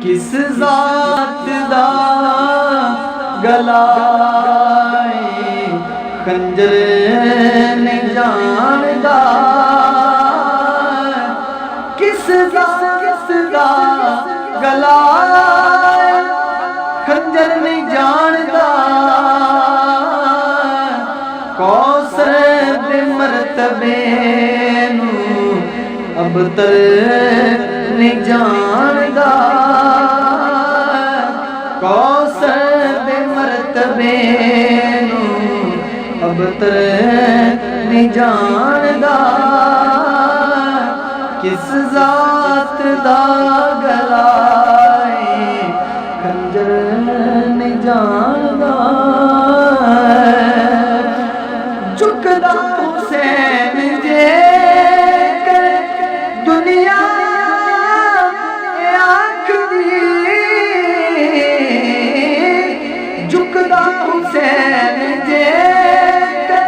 किस जात दा गला खंजर नहीं जानदा। किस जात दा गला खंजर नहीं जानदा। कौसर दे मरतबे नूं अबतर नहीं जानदा। कौसर दे मरतबे नूं अबतर नहीं जानदा। किस जात दा गला खंजर नहीं जानदा। झुकदा हुसैन जे कर दुनिया आखदी। झुकदा हुसैन जे कर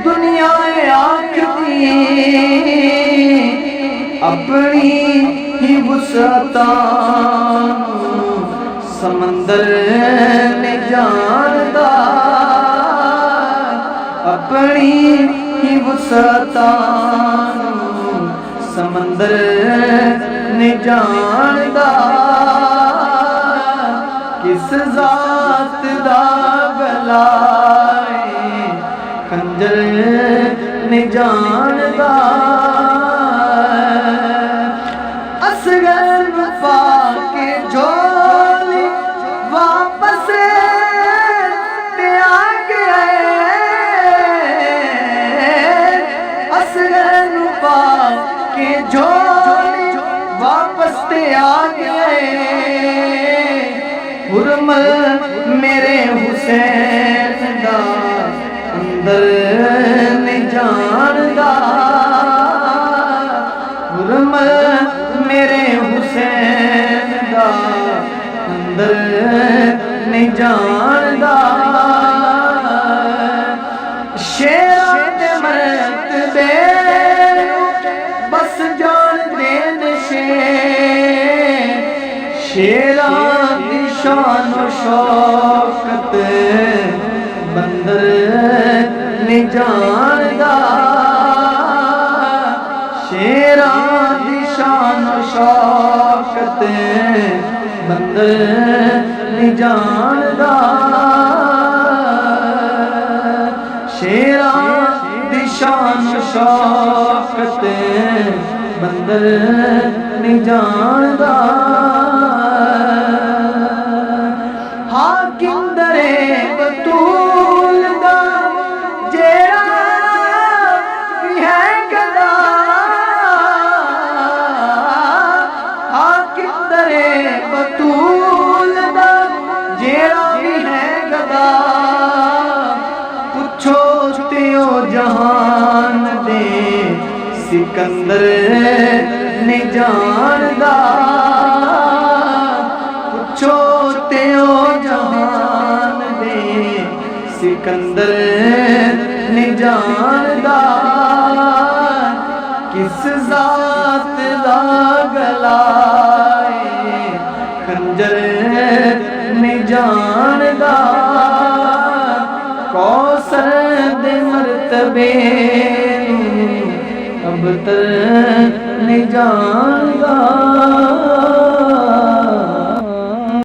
दुनिया आखदी। अपनी ही वुसअतां समंदर नहीं जानदा। अपनी ही वुसअतां समंदर नहीं जानदा। किस जात दा गला खंजर नहीं जानदा। असगर वफा के झोली वापस ते आ गए। असगर वफा के झोली वापस ते आ गए। हुरमल मेरे हुसैन दा अंदर नहीं जानदा। हुरमल मेरे हुसैन दा अंदर नहीं जानदा। शेरां दे मरतबे बस जानदे ने शेरां दी शान व शौकत बंदर नहीं जानदा। शेरां दी शान व शौकत बंदर नहीं जानदा। शेरां दी शान व शौकत बंदर नहीं जानदा। हाकिम दरे बतूल दा जेड़ा भी है गदा। हाकिम दरे बतूल दा जेड़ा भी है गदा। पुछो त्यो जहान दे सिकंदर नहीं जानदा। पुछो त्यो जहान दे सिकंदर नहीं जानदा। किस जात दा गला खंजर नहीं जानदा। कौसर दे मरतबे अबतर नहीं जानदा।